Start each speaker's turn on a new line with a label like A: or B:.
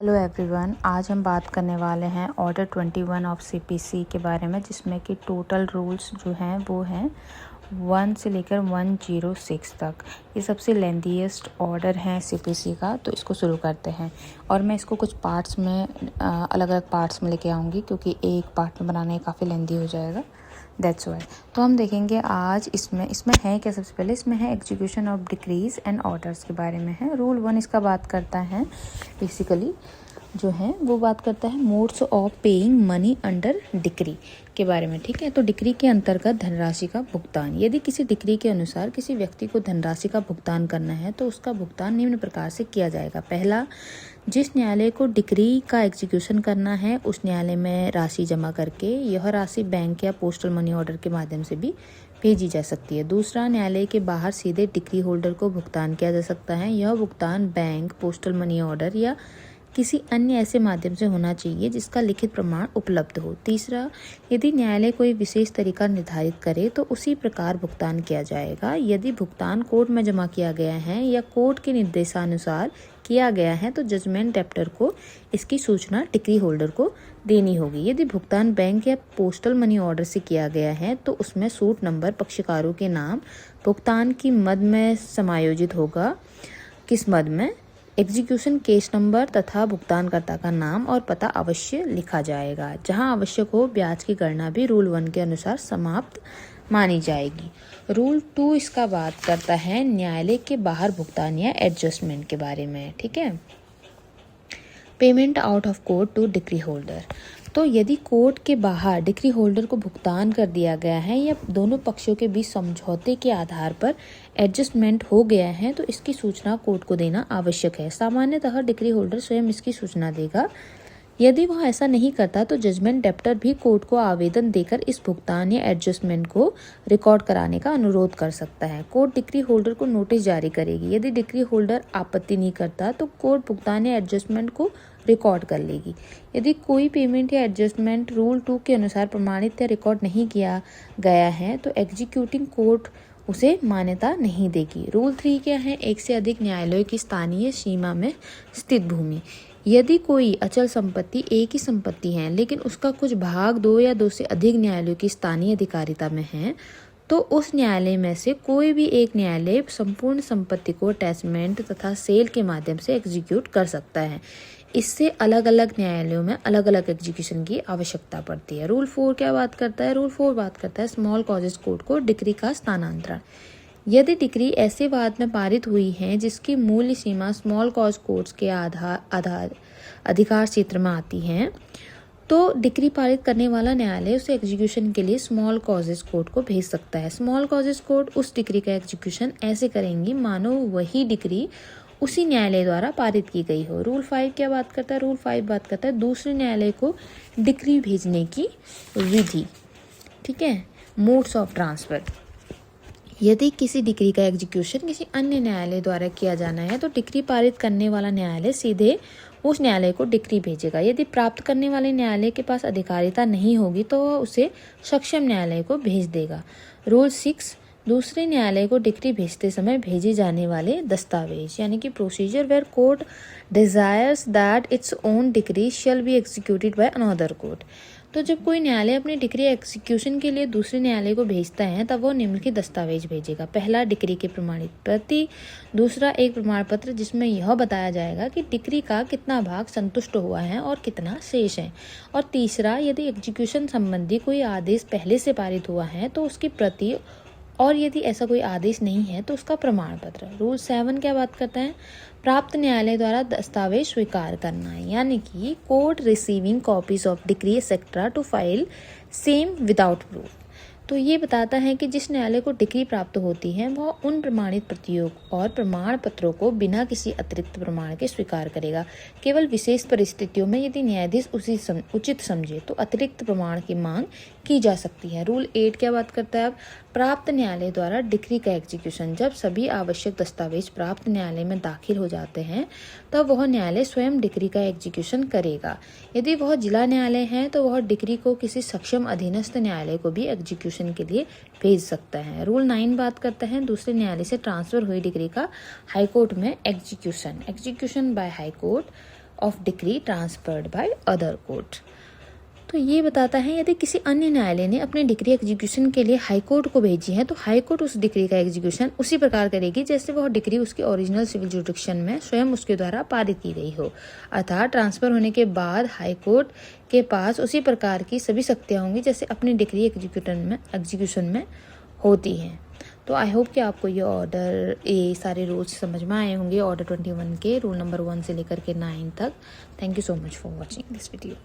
A: Hello everyone, आज हम बात करने वाले हैं ऑर्डर 21 ऑफ सीपीसी के बारे में, जिसमें कि टोटल रूल्स जो हैं वो हैं 1 से लेकर 106 तक। ये सबसे लेंथीएस्ट ऑर्डर है सीपीसी का, तो इसको शुरू करते हैं। और मैं इसको कुछ पार्ट्स में अलग अलग पार्ट्स में लेके आऊँगी, क्योंकि एक पार्ट में बनाने काफ़ी लेंथी हो जाएगा, दैट्स वाई। तो हम देखेंगे आज इसमें है क्या। सबसे पहले इसमें है execution of decrease and orders के बारे में है। रूल 1 इसका बात करता है, बेसिकली जो है वो बात करता है modes of paying money under decree के बारे में। ठीक है, तो डिक्री के अंतर्गत धनराशि का भुगतान। यदि किसी डिक्री के अनुसार किसी व्यक्ति को धनराशि का भुगतान करना है तो उसका भुगतान निम्न प्रकार से किया जाएगा। पहला, जिस न्यायालय को डिक्री का एग्जीक्यूशन करना है उस न्यायालय में राशि जमा करके यह राशि बैंक या पोस्टल मनी ऑर्डर के माध्यम से भी भेजी जा सकती है। दूसरा, न्यायालय के बाहर सीधे डिक्री होल्डर को भुगतान किया जा सकता है। यह भुगतान बैंक, पोस्टल मनी ऑर्डर या किसी अन्य ऐसे माध्यम से होना चाहिए जिसका लिखित प्रमाण उपलब्ध हो। तीसरा, यदि न्यायालय कोई विशेष तरीका निर्धारित करे तो उसी प्रकार भुगतान किया जाएगा। यदि भुगतान कोर्ट में जमा किया गया है या कोर्ट के निर्देशानुसार किया गया है तो जजमेंट डेप्टर को इसकी सूचना डिक्री होल्डर को देनी होगी। यदि भुगतान बैंक या पोस्टल मनी ऑर्डर से किया गया है तो उसमें सूट नंबर, पक्षकारों के नाम, भुगतान की मद में समायोजित होगा। किस मद में? एग्जीक्यूशन केस नंबर तथा भुगतानकर्ता का नाम और पता अवश्य लिखा जाएगा। जहां आवश्यक हो ब्याज की गणना भी रूल 1 के अनुसार समाप्त मानी जाएगी। रूल 2 इसका बात करता है न्यायालय के बाहर भुगतान या एडजस्टमेंट के बारे में। ठीक है, payment out of court to decree holder. तो यदि कोर्ट के बाहर डिक्री होल्डर को भुगतान कर दिया गया है या दोनों पक्षों के बीच समझौते के आधार पर एडजस्टमेंट हो गया है तो इसकी सूचना कोर्ट को देना आवश्यक है। सामान्यतः डिक्री होल्डर स्वयं इसकी सूचना देगा। यदि वह ऐसा नहीं करता तो जजमेंट डेप्टर भी कोर्ट को आवेदन देकर इस भुगतान या एडजस्टमेंट को रिकॉर्ड कराने का अनुरोध कर सकता है। कोर्ट डिक्री होल्डर को नोटिस जारी करेगी। यदि डिक्री होल्डर आपत्ति नहीं करता तो कोर्ट भुगतान या एडजस्टमेंट को रिकॉर्ड कर लेगी। यदि कोई पेमेंट या एडजस्टमेंट रूल 2 के अनुसार प्रमाणित या रिकॉर्ड नहीं किया गया है तो एग्जीक्यूटिंग कोर्ट उसे मान्यता नहीं देगी। रूल 3 क्या है? एक से अधिक न्यायालयों की स्थानीय सीमा में स्थित भूमि। यदि कोई अचल संपत्ति एक ही संपत्ति है लेकिन उसका कुछ भाग 2 या 2 से अधिक न्यायालयों की स्थानीय अधिकारिता में है तो उस न्यायालय में से कोई भी एक न्यायालय संपूर्ण संपत्ति को अटैचमेंट तथा सेल के माध्यम से एग्जीक्यूट कर सकता है। इससे अलग अलग न्यायालयों में अलग अलग एग्जीक्यूशन की आवश्यकता पड़ती है। रूल 4 क्या बात करता है? रूल 4 बात करता है स्मॉल कॉजेज कोर्ट को डिक्री का स्थानांतरण। यदि डिक्री ऐसे वाद में पारित हुई है जिसकी मूल्य सीमा स्मॉल कॉज कोर्ट्स के अधिकार क्षेत्र में आती है तो डिक्री पारित करने वाला न्यायालय उसे एग्जीक्यूशन के लिए स्मॉल कॉजेज कोर्ट को भेज सकता है। स्मॉल कॉजेज कोर्ट उस डिक्री का एग्जीक्यूशन ऐसे करेंगी मानो वही डिक्री उसी न्यायालय द्वारा पारित की गई हो। रूल 5 क्या बात करता है? रूल 5 बात करता है दूसरे न्यायालय को डिक्री भेजने की विधि। ठीक है, मोड्स ऑफ ट्रांसफर। यदि किसी डिक्री का एग्जीक्यूशन किसी अन्य न्यायालय द्वारा किया जाना है तो डिक्री पारित करने वाला न्यायालय सीधे उस न्यायालय को डिक्री भेजेगा। यदि प्राप्त करने वाले न्यायालय के पास अधिकारिता नहीं होगी तो वह उसे सक्षम न्यायालय को भेज देगा। रूल 6, दूसरे न्यायालय को डिक्री भेजते समय भेजे जाने वाले दस्तावेज, यानी कि procedure where court desires that its own decree shall be executed by another court. तो जब कोई न्यायालय अपनी डिक्री एग्जीक्यूशन के लिए दूसरे न्यायालय को भेजता है तब वो निम्नलिखित दस्तावेज भेजेगा। पहला, डिक्री की प्रमाणित प्रति। दूसरा, एक प्रमाण पत्र जिसमें यह बताया जाएगा कि डिक्री का कितना भाग संतुष्ट हुआ है और कितना शेष है। और तीसरा, यदि एग्जीक्यूशन संबंधी कोई आदेश पहले से पारित हुआ है तो उसकी प्रति, और यदि ऐसा कोई आदेश नहीं है तो उसका प्रमाण पत्र। रूल 7 क्या बात करता है? प्राप्त न्यायालय द्वारा दस्तावेज स्वीकार करना, यानी कि court receiving copies of decree etcetera to file same without proof. तो ये बताता है कि जिस न्यायालय को डिक्री प्राप्त होती है वह उन प्रमाणित प्रतियों और प्रमाण पत्रों को बिना किसी अतिरिक्त प्रमाण के स्वीकार करेगा। केवल विशेष परिस्थितियों में यदि न्यायाधीश उचित समझे तो अतिरिक्त प्रमाण की मांग की जा सकती है। रूल 8 क्या बात करता है? अब प्राप्त न्यायालय द्वारा डिक्री का एग्जीक्यूशन। जब सभी आवश्यक दस्तावेज प्राप्त न्यायालय में दाखिल हो जाते हैं तब वह न्यायालय स्वयं डिक्री का एग्जीक्यूशन करेगा। यदि वह जिला न्यायालय है तो वह डिक्री को किसी सक्षम अधीनस्थ न्यायालय को भी एग्जीक्यूशन के लिए भेज सकता है। रूल 9 बात करता है दूसरे न्यायालय से ट्रांसफर हुई डिक्री का हाईकोर्ट में execution bye high court. Of decree transferred by other court. तो ये बताता है यदि किसी अन्य न्यायालय ने अपनी डिक्री एग्जीक्यूशन के लिए हाई कोर्ट को भेजी है तो हाई कोर्ट उस डिक्री का एग्जीक्यूशन उसी प्रकार करेगी जैसे वह डिक्री उसकी ओरिजिनल सिविल जुडिक्शन में स्वयं उसके द्वारा पारित की गई हो। अर्थात ट्रांसफर होने के बाद हाई कोर्ट के पास उसी प्रकार की सभी शक्तियाँ होंगी जैसे अपनी डिक्री एग्जीक्यूशन में होती हैं। तो आई होप कि आपको ये सारे रूल्स समझ में आए होंगे ऑर्डर 21 के रूल नंबर 1 से लेकर के 9 तक। Thank you so much for watching this video.